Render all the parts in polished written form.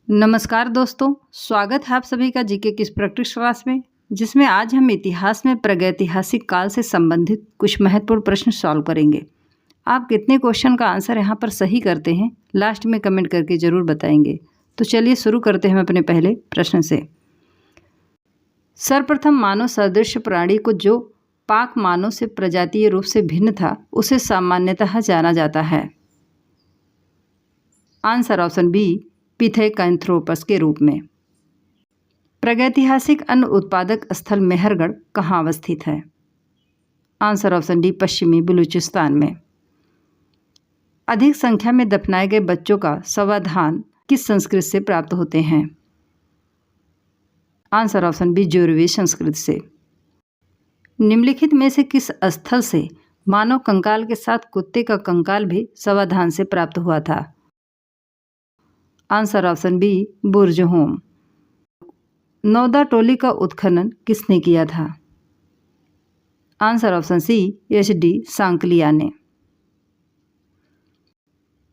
नमस्कार दोस्तों, स्वागत है आप सभी का जीके किस प्रैक्टिस क्लास में, जिसमें आज हम इतिहास में प्रागैतिहासिक काल से संबंधित कुछ महत्वपूर्ण प्रश्न सॉल्व करेंगे। आप कितने क्वेश्चन का आंसर यहाँ पर सही करते हैं, लास्ट में कमेंट करके ज़रूर बताएंगे। तो चलिए शुरू करते हैं अपने पहले प्रश्न से। सर्वप्रथम मानव सदृश प्राणी को जो पाक मानव से प्रजातीय रूप से भिन्न था, उसे सामान्यतः जाना जाता है। आंसर ऑप्शन बी, पिथेकैंथ्रोपस के रूप में। प्रागैतिहासिक अन्न उत्पादक स्थल मेहरगढ़ कहाँ अवस्थित है? आंसर ऑप्शन डी, पश्चिमी बलूचिस्तान में। अधिक संख्या में दफनाए गए बच्चों का समाधान किस संस्कृति से प्राप्त होते हैं? आंसर ऑप्शन बी, जोरवी संस्कृति से। निम्नलिखित में से किस स्थल से मानव कंकाल के साथ कुत्ते का कंकाल भी समाधान से प्राप्त हुआ था? Answer option B, Burzahom. Navdatoli का उत्खनन किसने किया था? Answer option C, H D. Sankalia ने।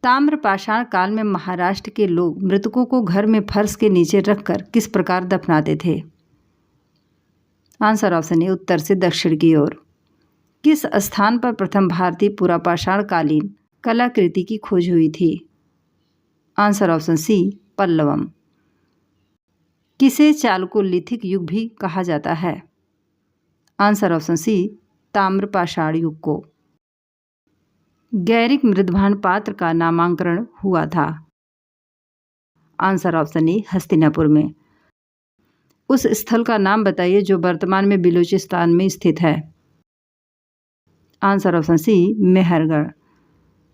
ताम्रपाषाण काल में महाराष्ट्र के लोग मृतकों को घर में फर्श के नीचे रखकर किस प्रकार दफनाते थे? आंसर ऑप्शन ए, उत्तर से दक्षिण की ओर। किस स्थान पर प्रथम भारतीय पुरापाषाण कालीन कलाकृति की खोज हुई थी? Answer option C, Pallavaram. किसे चालकोलिथिक युग भी कहा जाता है? आंसर ऑप्शन सी, ताम्रपाषाण युग को। गैरिक मृदभान पात्र का नामांकरण हुआ था? आंसर ऑप्शन ए, हस्तिनापुर में। उस स्थल का नाम बताइए जो वर्तमान में बलूचिस्तान में स्थित है? Answer option C, Mehrgarh.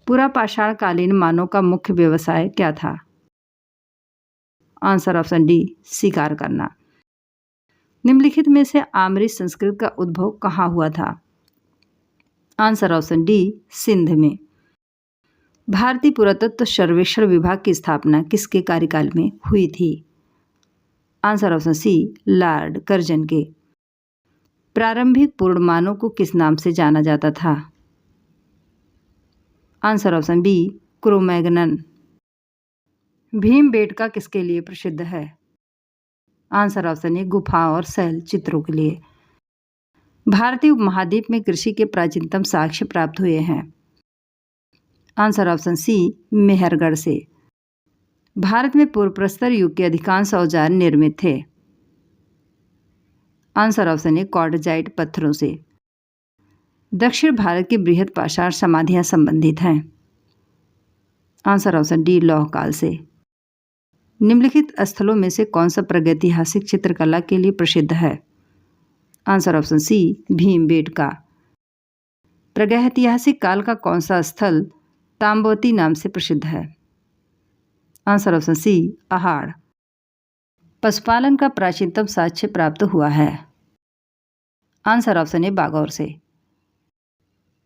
पुरापाषाण कालीन मानव का मुख्य व्यवसाय क्या था? आंसर ऑप्शन डी, शिकार करना। निम्नलिखित में से आर्य संस्कृति का उद्भव कहाँ हुआ था? आंसर ऑप्शन डी, सिंध में। भारतीय पुरातत्व सर्वेक्षण विभाग की स्थापना किसके कार्यकाल में हुई थी? Answer option C, lord Curzon के। प्रारंभिक पूर्ण मानव को किस नाम से जाना जाता था? Answer option B, Cro-Magnon. Bhimbetka किसके लिए प्रसिद्ध है? आंसर ऑप्शन ए, गुफा और शैल चित्रों के लिए। भारतीय उपमहाद्वीप में कृषि के प्राचीनतम साक्ष्य प्राप्त हुए हैं? आंसर ऑप्शन सी, मेहरगढ़ से। भारत में पूर्व प्रस्तर युग के अधिकांश औजार निर्मित थे? आंसर ऑप्शन ए, क्वार्टजाइट पत्थरों से। दक्षिण भारत की बृहद पाषाण समाधियां संबंधित हैं? आंसर ऑप्शन डी, लौह काल से। निम्नलिखित स्थलों में से कौन सा प्रागैतिहासिक चित्रकला के लिए प्रसिद्ध है? Answer option C, Bhimbetka. प्रागैतिहासिक काल का कौन सा स्थल ताम्बवती नाम से प्रसिद्ध है? Answer option C, Ahar. पशुपालन का प्राचीनतम साक्ष्य प्राप्त हुआ है? आंसर ऑप्शन ए, बागौर से।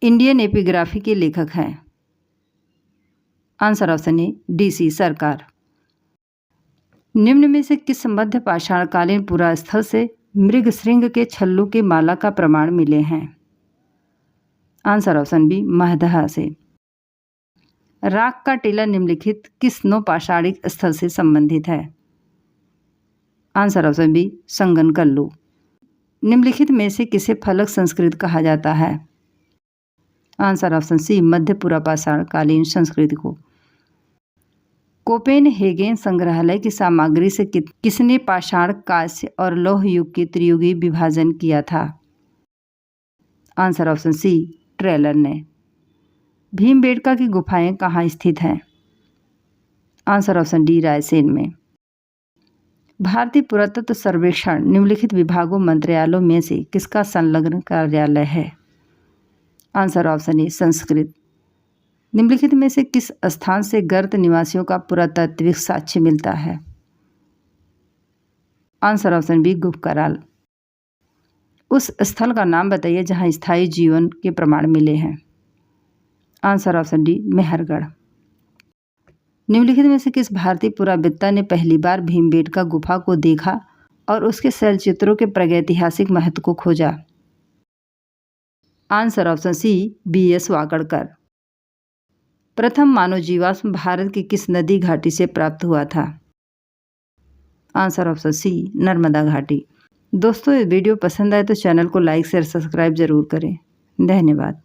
इंडियन एपिग्राफी के लेखक हैं? Answer option A, DC. सरकार। निम्न में से किस मध्य पाषाणकालीन पुरास्थल से मृगशृंग के छल्लू के माला का प्रमाण मिले हैं? आंसर ऑप्शन बी, महदहा से। राख का टीला निम्नलिखित किस नौपाषाणिक स्थल से संबंधित है? Answer option B, Sanganakallu. निम्नलिखित में से किसे फलक संस्कृति कहा जाता है? आंसर ऑप्शन सी, मध्य पुरापाषाण कालीन संस्कृति को। कोपेनहेगन संग्रहालय की सामग्री से किसने पाषाण, कांस्य और लौह युग के त्रियुगी विभाजन किया था? आंसर ऑप्शन सी, ट्रेलर ने। भीमबेटका की गुफाएं कहाँ स्थित हैं? आंसर ऑप्शन डी, रायसेन में। भारतीय पुरातत्व सर्वेक्षण निम्नलिखित विभागों मंत्रालयों में से किसका संलग्न कार्यालय है? Answer option A, Sanskrit. निम्नलिखित में से किस स्थान से गर्त निवासियों का पुरातात्विक साक्ष्य मिलता है? Answer option B, Gufkral. उस स्थल का नाम बताइए जहां स्थायी जीवन के प्रमाण मिले हैं? Answer option D, Mehrgarh. निम्नलिखित में से किस भारतीय पुराविद्ता ने पहली बार भीमबेटका गुफा को देखा और उसके शैलचित्रों के प्रागैतिहासिक महत्व को खोजा? Answer option C, B S. Wakankar. प्रथम मानव जीवाश्म भारत की किस नदी घाटी से प्राप्त हुआ था? आंसर ऑप्शन सी नर्मदा घाटी। दोस्तों, ये वीडियो पसंद आए तो चैनल को लाइक शेयर सब्सक्राइब जरूर करें। धन्यवाद।